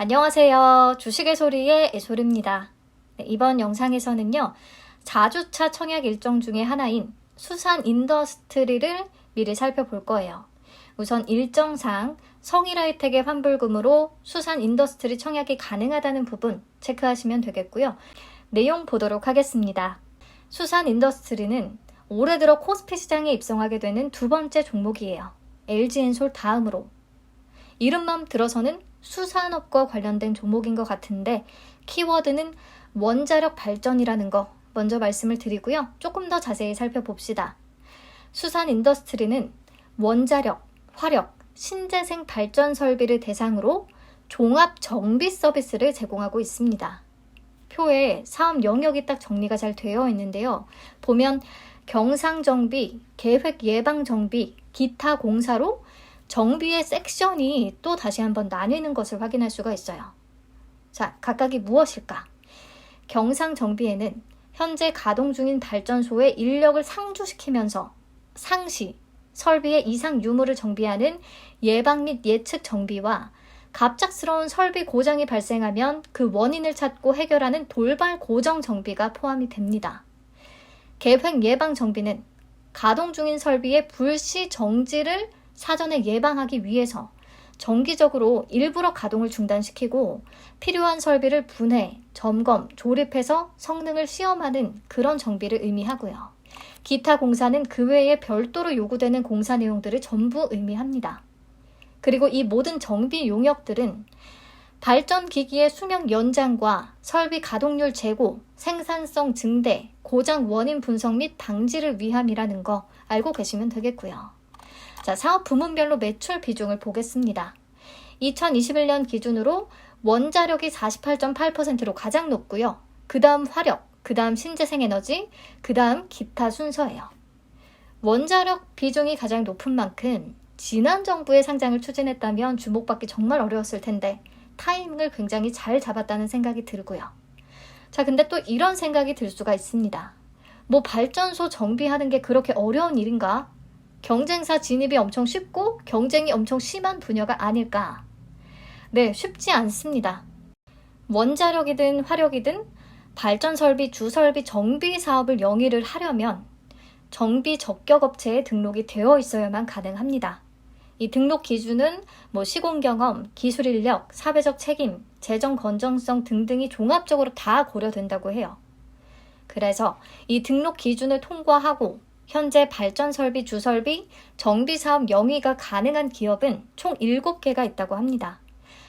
안녕하세요. 주식의 소리의 애솔입니다. 이번 영상에서는요, 자주차 청약 일정 중에 하나인 수산 인더스트리를 미리 살펴볼 거예요. 우선 일정상 성일하이텍의 환불금으로 수산 인더스트리 청약이 가능하다는 부분 체크하시면 되겠고요. 내용 보도록 하겠습니다. 수산 인더스트리는 올해 들어 코스피 시장에 입성하게 되는 두 번째 종목이에요. LG엔솔 다음으로. 이름만 들어서는 수산업과 관련된 종목인 것 같은데 키워드는 원자력 발전이라는 거 먼저 말씀을 드리고요. 조금 더 자세히 살펴봅시다. 수산 인더스트리는 원자력, 화력, 신재생 발전 설비를 대상으로 종합 정비 서비스를 제공하고 있습니다. 표에 사업 영역이 딱 정리가 잘 되어 있는데요. 보면 경상정비, 계획예방정비, 기타 공사로 정비의 섹션이 또 다시 한번 나뉘는 것을 확인할 수가 있어요. 자, 각각이 무엇일까? 경상정비에는 현재 가동 중인 발전소의 인력을 상주시키면서 상시, 설비의 이상 유무를 정비하는 예방 및 예측 정비와 갑작스러운 설비 고장이 발생하면 그 원인을 찾고 해결하는 돌발 고정 정비가 포함이 됩니다. 계획 예방 정비는 가동 중인 설비의 불시 정지를 사전에 예방하기 위해서 정기적으로 일부러 가동을 중단시키고 필요한 설비를 분해, 점검, 조립해서 성능을 시험하는 그런 정비를 의미하고요. 기타 공사는 그 외에 별도로 요구되는 공사 내용들을 전부 의미합니다. 그리고 이 모든 정비 용역들은 발전기기의 수명 연장과 설비 가동률 제고, 생산성 증대, 고장 원인 분석 및 방지를 위함이라는 거 알고 계시면 되겠고요. 자, 사업 부문별로 매출 비중을 보겠습니다. 2021년 기준으로 원자력이 48.8%로 가장 높고요. 그 다음 화력, 그 다음 신재생에너지, 그 다음 기타 순서예요. 원자력 비중이 가장 높은 만큼 지난 정부의 상장을 추진했다면 주목받기 정말 어려웠을 텐데 타이밍을 굉장히 잘 잡았다는 생각이 들고요. 자, 근데 또 이런 생각이 들 수가 있습니다. 뭐 발전소 정비하는 게 그렇게 어려운 일인가? 경쟁사 진입이 엄청 쉽고 경쟁이 엄청 심한 분야가 아닐까? 네, 쉽지 않습니다. 원자력이든 화력이든 발전설비, 주설비 정비 사업을 영위를 하려면 정비 적격업체에 등록이 되어 있어야만 가능합니다. 이 등록 기준은 시공 경험, 기술 인력, 사회적 책임, 재정 건전성 등등이 종합적으로 다 고려된다고 해요. 그래서 이 등록 기준을 통과하고 현재 발전설비, 주설비, 정비사업 영위가 가능한 기업은 총 7개가 있다고 합니다.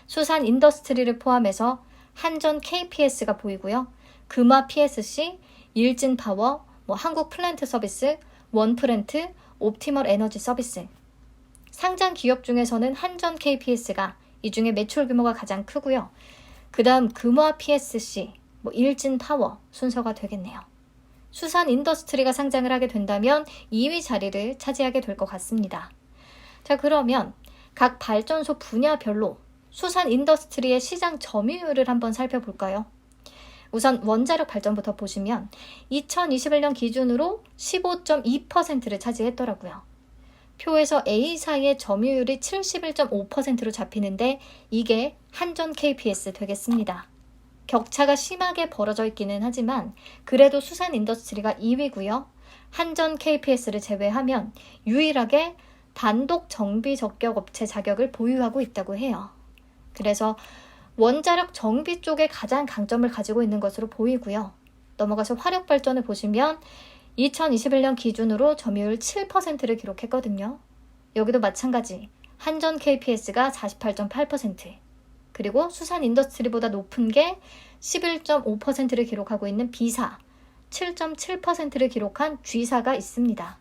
수산 인더스트리를 포함해서 한전 KPS가 보이고요. 금화 PSC, 일진파워, 한국 플랜트 서비스, 원플랜트, 옵티멀 에너지 서비스. 상장 기업 중에서는 한전 KPS가 이 중에 매출 규모가 가장 크고요. 그 다음 금화 PSC, 일진파워 순서가 되겠네요. 수산 인더스트리가 상장을 하게 된다면 2위 자리를 차지하게 될 것 같습니다. 자, 그러면 각 발전소 분야별로 수산 인더스트리의 시장 점유율을 한번 살펴볼까요? 우선 원자력 발전부터 보시면 2021년 기준으로 15.2%를 차지했더라고요. 표에서 A사의 점유율이 71.5%로 잡히는데 이게 한전 KPS 되겠습니다. 격차가 심하게 벌어져 있기는 하지만 그래도 수산 인더스트리가 2위고요. 한전 KPS를 제외하면 유일하게 단독 정비 적격업체 자격을 보유하고 있다고 해요. 그래서 원자력 정비 쪽에 가장 강점을 가지고 있는 것으로 보이고요. 넘어가서 화력 발전을 보시면 2021년 기준으로 점유율 7%를 기록했거든요. 여기도 마찬가지 한전 KPS가 48.8%, 그리고 수산 인더스트리보다 높은 게 11.5%를 기록하고 있는 B사, 7.7%를 기록한 G사가 있습니다.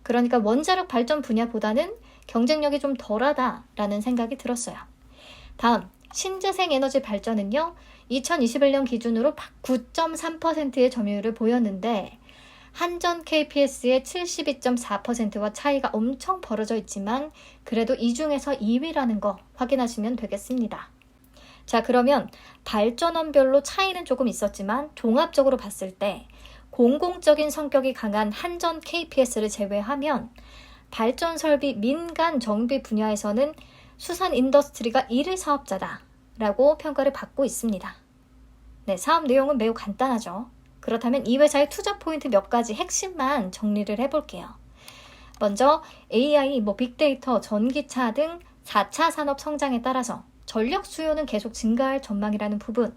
그러니까 원자력 발전 분야보다는 경쟁력이 좀 덜하다라는 생각이 들었어요. 다음, 신재생 에너지 발전은요. 2021년 기준으로 9.3%의 점유율을 보였는데 한전 KPS의 72.4%와 차이가 엄청 벌어져 있지만 그래도 이 중에서 2위라는 거 확인하시면 되겠습니다. 자, 그러면 발전원별로 차이는 조금 있었지만 종합적으로 봤을 때 공공적인 성격이 강한 한전 KPS를 제외하면 발전 설비 민간 정비 분야에서는 수산 인더스트리가 1위 사업자다 라고 평가를 받고 있습니다. 네, 사업 내용은 매우 간단하죠. 그렇다면 이 회사의 투자 포인트 몇 가지 핵심만 정리를 해볼게요. 먼저 AI, 빅데이터, 전기차 등 4차 산업 성장에 따라서 전력 수요는 계속 증가할 전망이라는 부분.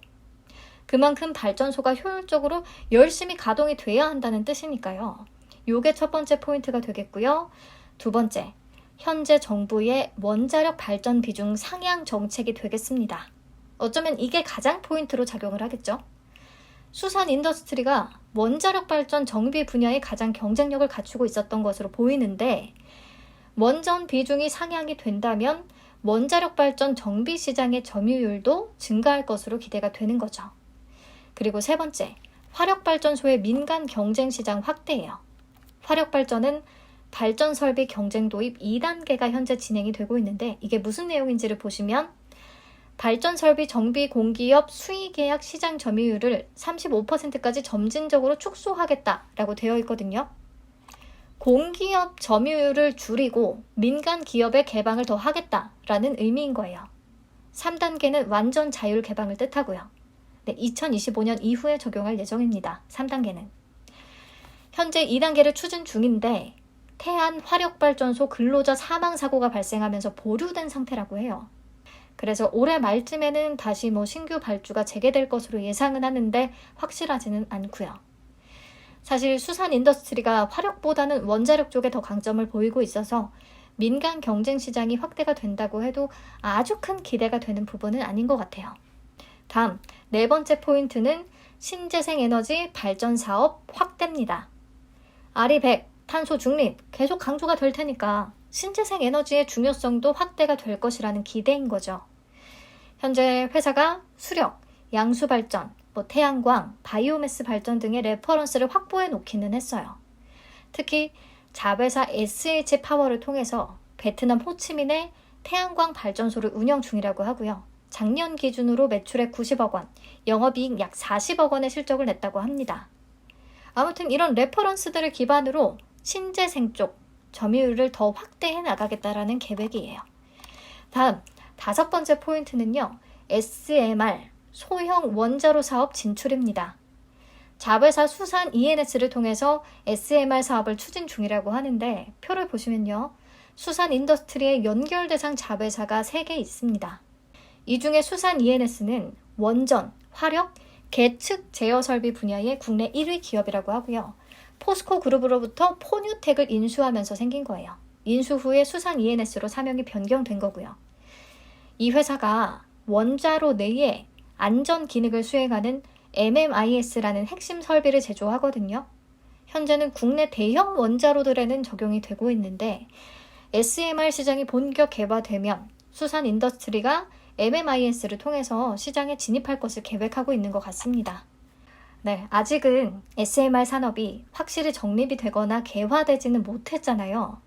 그만큼 발전소가 효율적으로 열심히 가동이 돼야 한다는 뜻이니까요. 요게 첫 번째 포인트가 되겠고요. 두 번째, 현재 정부의 원자력 발전 비중 상향 정책이 되겠습니다. 어쩌면 이게 가장 포인트로 작용을 하겠죠. 수산 인더스트리가 원자력 발전 정비 분야에 가장 경쟁력을 갖추고 있었던 것으로 보이는데 원전 비중이 상향이 된다면 원자력 발전 정비 시장의 점유율도 증가할 것으로 기대가 되는 거죠. 그리고 세 번째, 화력발전소의 민간 경쟁 시장 확대예요. 화력발전은 발전 설비 경쟁 도입 2단계가 현재 진행이 되고 있는데 이게 무슨 내용인지를 보시면 발전 설비 정비 공기업 수의 계약 시장 점유율을 35%까지 점진적으로 축소하겠다라고 되어 있거든요. 공기업 점유율을 줄이고 민간 기업의 개방을 더 하겠다라는 의미인 거예요. 3단계는 완전 자율 개방을 뜻하고요. 네, 2025년 이후에 적용할 예정입니다. 3단계는. 현재 2단계를 추진 중인데 태안 화력발전소 근로자 사망 사고가 발생하면서 보류된 상태라고 해요. 그래서 올해 말쯤에는 다시 신규 발주가 재개될 것으로 예상은 하는데 확실하지는 않고요. 사실 수산 인더스트리가 화력보다는 원자력 쪽에 더 강점을 보이고 있어서 민간 경쟁 시장이 확대가 된다고 해도 아주 큰 기대가 되는 부분은 아닌 것 같아요. 다음, 네 번째 포인트는 신재생 에너지 발전 사업 확대입니다. RE100, 탄소 중립 계속 강조가 될 테니까 신재생 에너지의 중요성도 확대가 될 것이라는 기대인 거죠. 현재 회사가 수력, 양수 발전, 태양광, 바이오매스 발전 등의 레퍼런스를 확보해 놓기는 했어요. 특히 자회사 SH파워를 통해서 베트남 호치민의 태양광 발전소를 운영 중이라고 하고요. 작년 기준으로 매출액 90억 원, 영업이익 약 40억 원의 실적을 냈다고 합니다. 아무튼 이런 레퍼런스들을 기반으로 신재생 쪽 점유율을 더 확대해 나가겠다라는 계획이에요. 다음, 다섯 번째 포인트는요. SMR, 소형 원자로 사업 진출입니다. 자회사 수산 ENS를 통해서 SMR 사업을 추진 중이라고 하는데 표를 보시면요. 수산 인더스트리의 연결 대상 자회사가 3개 있습니다. 이 중에 수산 ENS는 원전, 화력, 계측 제어 설비 분야의 국내 1위 기업이라고 하고요. 포스코 그룹으로부터 포뉴텍을 인수하면서 생긴 거예요. 인수 후에 수산 ENS로 사명이 변경된 거고요. 이 회사가 원자로 내에 안전 기능을 수행하는 MMIS라는 핵심 설비를 제조하거든요. 현재는 국내 대형 원자로들에는 적용이 되고 있는데 SMR 시장이 본격 개발되면 수산 인더스트리가 MMIS를 통해서 시장에 진입할 것을 계획하고 있는 것 같습니다. 네, 아직은 SMR 산업이 확실히 정립이 되거나 개화되지는 못했잖아요.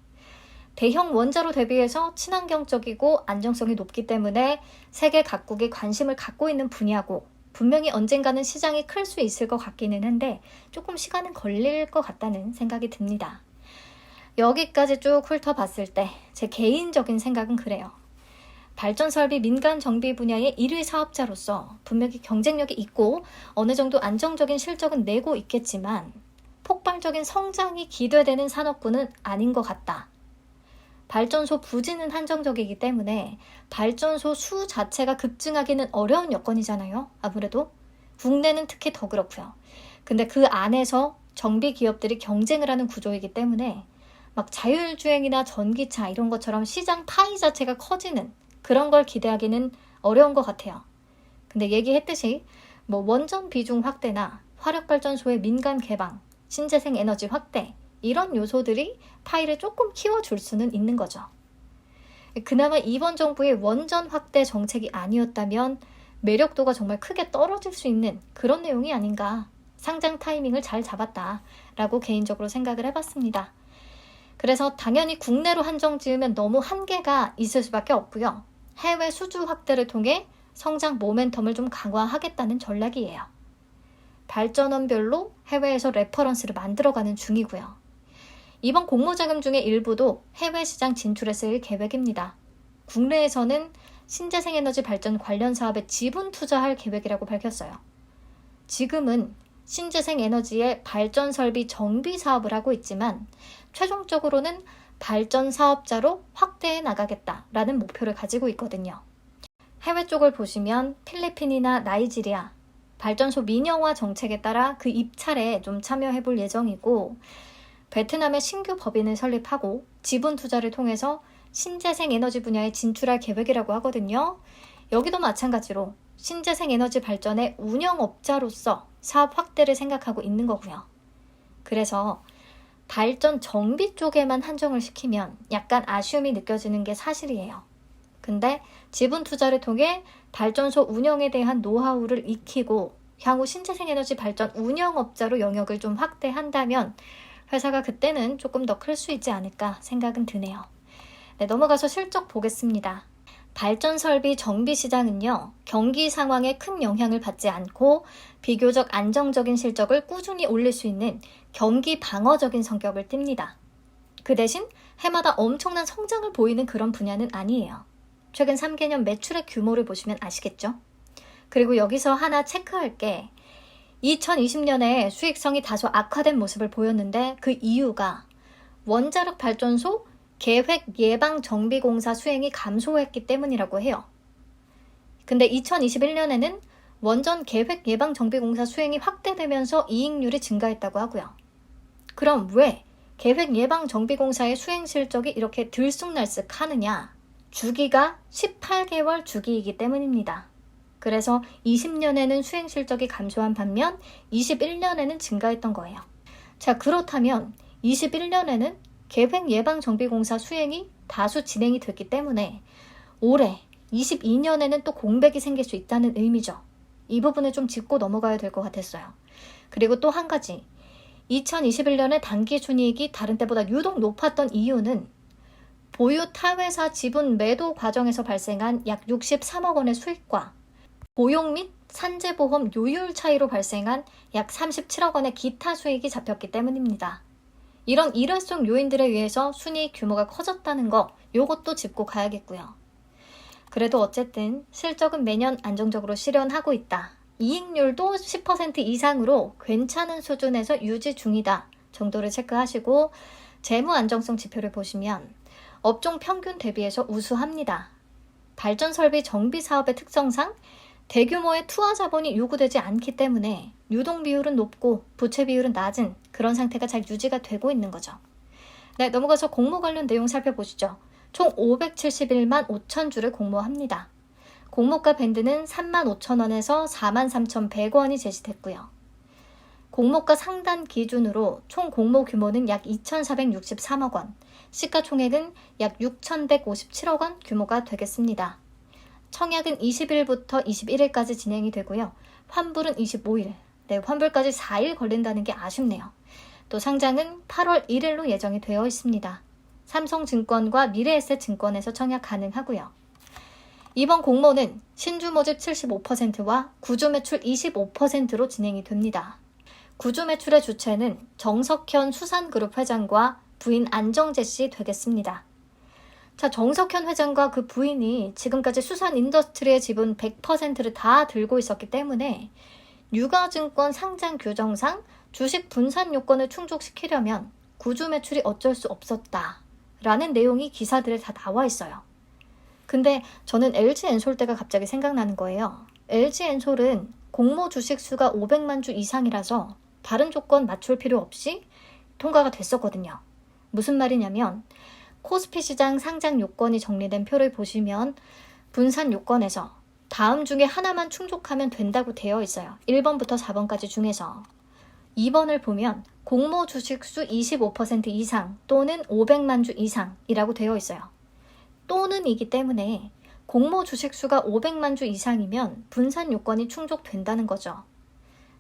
대형 원자로 대비해서 친환경적이고 안정성이 높기 때문에 세계 각국이 관심을 갖고 있는 분야고 분명히 언젠가는 시장이 클 수 있을 것 같기는 한데 조금 시간은 걸릴 것 같다는 생각이 듭니다. 여기까지 쭉 훑어봤을 때 제 개인적인 생각은 그래요. 발전설비 민간 정비 분야의 1위 사업자로서 분명히 경쟁력이 있고 어느 정도 안정적인 실적은 내고 있겠지만 폭발적인 성장이 기대되는 산업군은 아닌 것 같다. 발전소 부지는 한정적이기 때문에 발전소 수 자체가 급증하기는 어려운 여건이잖아요. 아무래도 국내는 특히 더 그렇고요. 근데 그 안에서 정비 기업들이 경쟁을 하는 구조이기 때문에 막 자율주행이나 전기차 이런 것처럼 시장 파이 자체가 커지는 그런 걸 기대하기는 어려운 것 같아요. 근데 얘기했듯이 원전 비중 확대나 화력발전소의 민간 개방, 신재생 에너지 확대 이런 요소들이 파이를 조금 키워줄 수는 있는 거죠. 그나마 이번 정부의 원전 확대 정책이 아니었다면 매력도가 정말 크게 떨어질 수 있는 그런 내용이 아닌가. 상장 타이밍을 잘 잡았다라고 개인적으로 생각을 해봤습니다. 그래서 당연히 국내로 한정 지으면 너무 한계가 있을 수밖에 없고요. 해외 수주 확대를 통해 성장 모멘텀을 좀 강화하겠다는 전략이에요. 발전원별로 해외에서 레퍼런스를 만들어가는 중이고요. 이번 공모자금 중에 일부도 해외 시장 진출에 쓸 계획입니다. 국내에서는 신재생에너지 발전 관련 사업에 지분 투자할 계획이라고 밝혔어요. 지금은 신재생에너지의 발전 설비 정비 사업을 하고 있지만 최종적으로는 발전 사업자로 확대해 나가겠다라는 목표를 가지고 있거든요. 해외 쪽을 보시면 필리핀이나 나이지리아, 발전소 민영화 정책에 따라 그 입찰에 좀 참여해 볼 예정이고, 베트남의 신규 법인을 설립하고 지분 투자를 통해서 신재생 에너지 분야에 진출할 계획이라고 하거든요. 여기도 마찬가지로 신재생 에너지 발전의 운영업자로서 사업 확대를 생각하고 있는 거고요. 그래서 발전 정비 쪽에만 한정을 시키면 약간 아쉬움이 느껴지는 게 사실이에요. 근데 지분 투자를 통해 발전소 운영에 대한 노하우를 익히고 향후 신재생에너지 발전 운영업자로 영역을 좀 확대한다면 회사가 그때는 조금 더 클 수 있지 않을까 생각은 드네요. 네, 넘어가서 실적 보겠습니다. 발전 설비 정비 시장은요, 경기 상황에 큰 영향을 받지 않고 비교적 안정적인 실적을 꾸준히 올릴 수 있는 경기 방어적인 성격을 띱니다. 그 대신 해마다 엄청난 성장을 보이는 그런 분야는 아니에요. 최근 3개년 매출의 규모를 보시면 아시겠죠? 그리고 여기서 하나 체크할 게 2020년에 수익성이 다소 악화된 모습을 보였는데 그 이유가 원자력 발전소 계획예방정비공사 수행이 감소했기 때문이라고 해요. 근데 2021년에는 원전 계획예방정비공사 수행이 확대되면서 이익률이 증가했다고 하고요. 그럼 왜 계획예방정비공사의 수행 실적이 이렇게 들쑥날쑥 하느냐? 주기가 18개월 주기이기 때문입니다. 그래서 20년에는 수행 실적이 감소한 반면 21년에는 증가했던 거예요. 자, 그렇다면 21년에는 계획예방정비공사 수행이 다수 진행이 됐기 때문에 올해 22년에는 또 공백이 생길 수 있다는 의미죠. 이 부분을 좀 짚고 넘어가야 될 것 같았어요. 그리고 또 한 가지, 2021년에 단기순이익이 다른 때보다 유독 높았던 이유는 보유 타회사 지분 매도 과정에서 발생한 약 63억 원의 수익과 고용 및 산재보험 요율 차이로 발생한 약 37억 원의 기타 수익이 잡혔기 때문입니다. 이런 일회성 요인들에 의해서 순이익 규모가 커졌다는 거, 요것도 짚고 가야겠고요. 그래도 어쨌든 실적은 매년 안정적으로 실현하고 있다. 이익률도 10% 이상으로 괜찮은 수준에서 유지 중이다 정도를 체크하시고, 재무 안정성 지표를 보시면 업종 평균 대비해서 우수합니다. 발전 설비 정비 사업의 특성상 대규모의 투하 자본이 요구되지 않기 때문에 유동 비율은 높고 부채 비율은 낮은 그런 상태가 잘 유지가 되고 있는 거죠. 네, 넘어가서 공모 관련 내용 살펴보시죠. 총 571만 5천 주를 공모합니다. 공모가 밴드는 3만 5천 원에서 4만 3,100원이 제시됐고요. 공모가 상단 기준으로 총 공모 규모는 약 2,463억 원, 시가총액은 약 6,157억 원 규모가 되겠습니다. 청약은 20일부터 21일까지 진행이 되고요. 환불은 25일, 네, 환불까지 4일 걸린다는 게 아쉽네요. 또 상장은 8월 1일로 예정이 되어 있습니다. 삼성증권과 미래에셋증권에서 청약 가능하고요. 이번 공모는 신주 모집 75%와 구주 매출 25%로 진행이 됩니다. 구주 매출의 주체는 정석현 수산그룹 회장과 부인 안정재 씨 되겠습니다. 자, 정석현 회장과 그 부인이 지금까지 수산인더스트리의 지분 100%를 다 들고 있었기 때문에 유가증권 상장 규정상 주식 분산 요건을 충족시키려면 구주 매출이 어쩔 수 없었다라는 내용이 기사들에 다 나와 있어요. 근데 저는 LG엔솔 때가 갑자기 생각나는 거예요. LG엔솔은 공모 주식 수가 500만 주 이상이라서 다른 조건 맞출 필요 없이 통과가 됐었거든요. 무슨 말이냐면 코스피 시장 상장 요건이 정리된 표를 보시면 분산 요건에서 다음 중에 하나만 충족하면 된다고 되어 있어요. 1번부터 4번까지 중에서 2번을 보면 공모 주식수 25% 이상 또는 500만 주 이상이라고 되어 있어요. 또는이기 때문에 공모 주식수가 500만 주 이상이면 분산 요건이 충족된다는 거죠.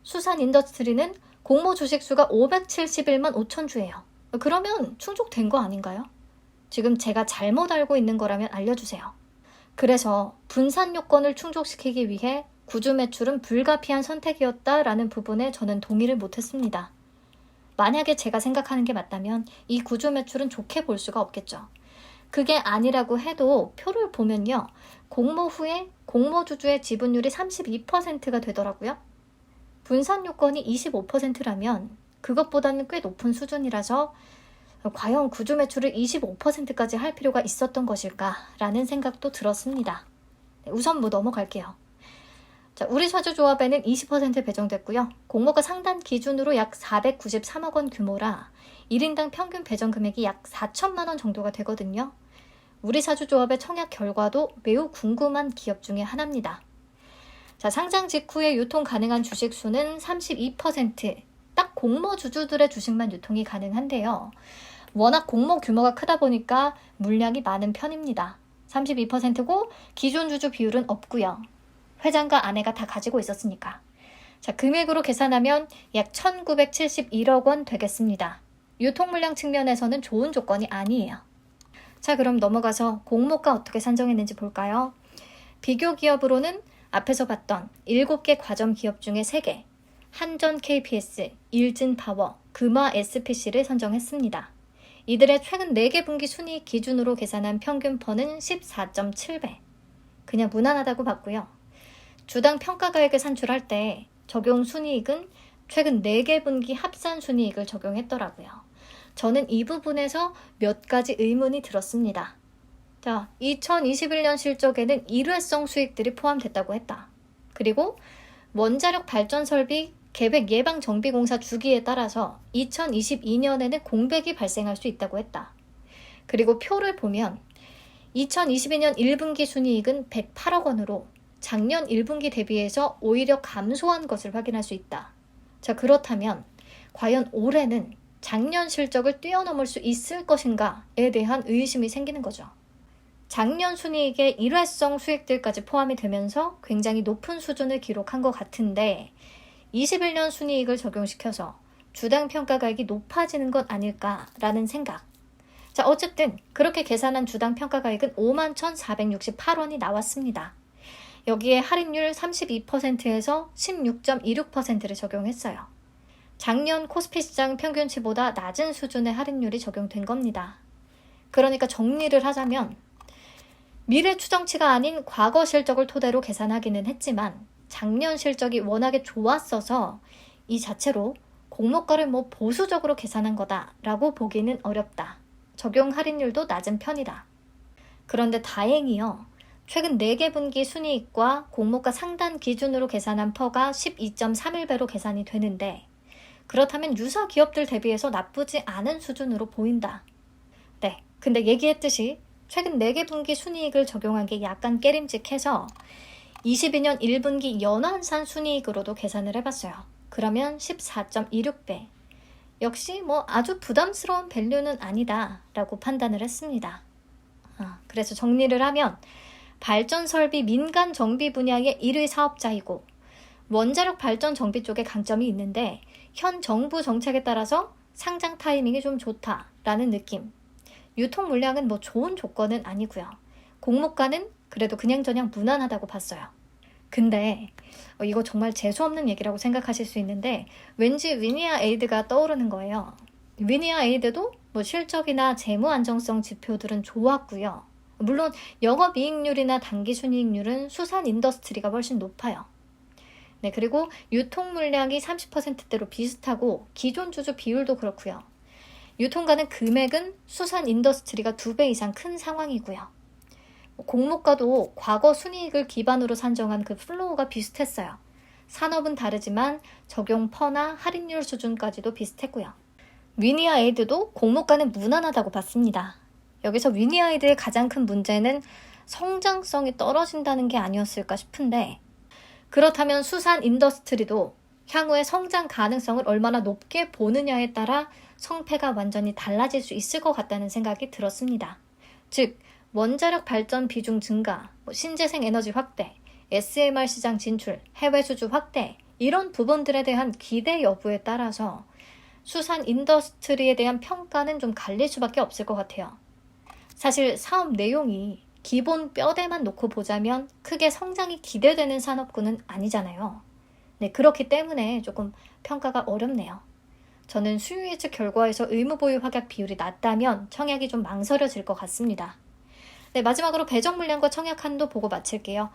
수산인더스트리는 공모 주식수가 571만 5천 주예요. 그러면 충족된 거 아닌가요? 지금 제가 잘못 알고 있는 거라면 알려주세요. 그래서 분산 요건을 충족시키기 위해 구주 매출은 불가피한 선택이었다라는 부분에 저는 동의를 못했습니다. 만약에 제가 생각하는 게 맞다면 이 구주 매출은 좋게 볼 수가 없겠죠. 그게 아니라고 해도 표를 보면요. 공모 후에 공모주주의 지분율이 32%가 되더라고요. 분산 요건이 25%라면 그것보다는 꽤 높은 수준이라서 과연 구주 매출을 25%까지 할 필요가 있었던 것일까라는 생각도 들었습니다. 우선 넘어갈게요. 자, 우리 사주조합에는 20% 배정됐고요. 공모가 상단 기준으로 약 493억 원 규모라 1인당 평균 배정 금액이 약 4천만 원 정도가 되거든요. 우리 사주조합의 청약 결과도 매우 궁금한 기업 중에 하나입니다. 자, 상장 직후에 유통 가능한 주식 수는 32%, 딱 공모 주주들의 주식만 유통이 가능한데요. 워낙 공모 규모가 크다 보니까 물량이 많은 편입니다. 32%고 기존 주주 비율은 없고요. 회장과 아내가 다 가지고 있었으니까. 자, 금액으로 계산하면 약 1971억 원 되겠습니다. 유통 물량 측면에서는 좋은 조건이 아니에요. 자, 그럼 넘어가서 공모가 어떻게 산정했는지 볼까요? 비교 기업으로는 앞에서 봤던 7개 과점 기업 중에 3개, 한전 KPS, 일진파워, 금화 SPC를 선정했습니다. 이들의 최근 4개 분기 순이익 기준으로 계산한 평균 퍼는 14.7배. 그냥 무난하다고 봤고요. 주당 평가가액을 산출할 때 적용 순이익은 최근 4개 분기 합산 순이익을 적용했더라고요. 저는 이 부분에서 몇 가지 의문이 들었습니다. 자, 2021년 실적에는 일회성 수익들이 포함됐다고 했다. 그리고 원자력 발전 설비 계획 예방 정비공사 주기에 따라서 2022년에는 공백이 발생할 수 있다고 했다. 그리고 표를 보면 2022년 1분기 순이익은 108억 원으로 작년 1분기 대비해서 오히려 감소한 것을 확인할 수 있다. 자, 그렇다면 과연 올해는 작년 실적을 뛰어넘을 수 있을 것인가에 대한 의심이 생기는 거죠. 작년 순이익에 일회성 수익들까지 포함이 되면서 굉장히 높은 수준을 기록한 것 같은데 21년 순이익을 적용시켜서 주당 평가가액이 높아지는 것 아닐까라는 생각. 자, 어쨌든 그렇게 계산한 주당 평가가액은 51,468원이 나왔습니다. 여기에 할인율 32%에서 16.26%를 적용했어요. 작년 코스피 시장 평균치보다 낮은 수준의 할인율이 적용된 겁니다. 그러니까 정리를 하자면 미래 추정치가 아닌 과거 실적을 토대로 계산하기는 했지만 작년 실적이 워낙에 좋았어서 이 자체로 공모가를 보수적으로 계산한 거다라고 보기는 어렵다. 적용 할인율도 낮은 편이다. 그런데 다행히요. 최근 4개 분기 순이익과 공모가 상단 기준으로 계산한 퍼가 12.31배로 계산이 되는데 그렇다면 유사 기업들 대비해서 나쁘지 않은 수준으로 보인다. 네, 근데 얘기했듯이 최근 4개 분기 순이익을 적용한 게 약간 깨림직해서 22년 1분기 연환산 순이익으로도 계산을 해봤어요. 그러면 14.26배. 역시 아주 부담스러운 밸류는 아니다 라고 판단을 했습니다. 그래서 정리를 하면 발전 설비 민간 정비 분야의 1위 사업자이고 원자력 발전 정비 쪽에 강점이 있는데 현 정부 정책에 따라서 상장 타이밍이 좀 좋다라는 느낌. 유통 물량은 좋은 조건은 아니고요. 공모가는 그래도 그냥저냥 무난하다고 봤어요. 근데 이거 정말 재수없는 얘기라고 생각하실 수 있는데 왠지 위니아 에이드가 떠오르는 거예요. 위니아 에이드도 실적이나 재무 안정성 지표들은 좋았고요. 물론 영업이익률이나 당기순이익률은 수산 인더스트리가 훨씬 높아요. 네, 그리고 유통 물량이 30%대로 비슷하고 기존 주주 비율도 그렇고요. 유통가는 금액은 수산 인더스트리가 2배 이상 큰 상황이고요. 공모가도 과거 순이익을 기반으로 산정한 그 플로우가 비슷했어요. 산업은 다르지만 적용 퍼나 할인율 수준까지도 비슷했고요. 위니아 에이드도 공모가는 무난하다고 봤습니다. 여기서 위니아 에이드의 가장 큰 문제는 성장성이 떨어진다는 게 아니었을까 싶은데 그렇다면 수산 인더스트리도 향후에 성장 가능성을 얼마나 높게 보느냐에 따라 성패가 완전히 달라질 수 있을 것 같다는 생각이 들었습니다. 즉 원자력 발전 비중 증가, 신재생 에너지 확대, SMR 시장 진출, 해외 수주 확대 이런 부분들에 대한 기대 여부에 따라서 수산 인더스트리에 대한 평가는 좀 갈릴 수밖에 없을 것 같아요. 사실 사업 내용이 기본 뼈대만 놓고 보자면 크게 성장이 기대되는 산업군은 아니잖아요. 네, 그렇기 때문에 조금 평가가 어렵네요. 저는 수요 예측 결과에서 의무 보유 확약 비율이 낮다면 청약이 좀 망설여질 것 같습니다. 네, 마지막으로 배정 물량과 청약 한도 보고 마칠게요.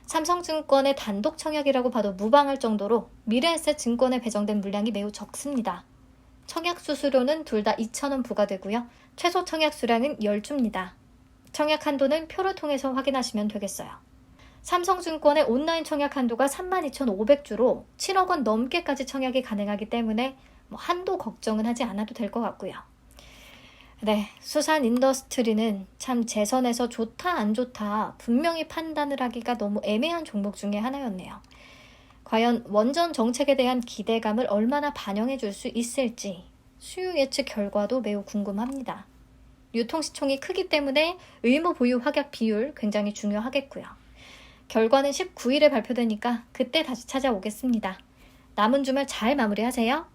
삼성증권의 단독 청약이라고 봐도 무방할 정도로 미래에셋 증권에 배정된 물량이 매우 적습니다. 청약 수수료는 둘 다 2,000원 부과되고요. 최소 청약 수량은 10주입니다. 청약 한도는 표를 통해서 확인하시면 되겠어요. 삼성증권의 온라인 청약 한도가 32,500주로 7억 원 넘게까지 청약이 가능하기 때문에 한도 걱정은 하지 않아도 될 것 같고요. 네, 수산 인더스트리는 참 재선에서 좋다 안 좋다 분명히 판단을 하기가 너무 애매한 종목 중에 하나였네요. 과연 원전 정책에 대한 기대감을 얼마나 반영해 줄 수 있을지 수요 예측 결과도 매우 궁금합니다. 유통시총이 크기 때문에 의무 보유 확약 비율 굉장히 중요하겠고요. 결과는 19일에 발표되니까 그때 다시 찾아오겠습니다. 남은 주말 잘 마무리하세요.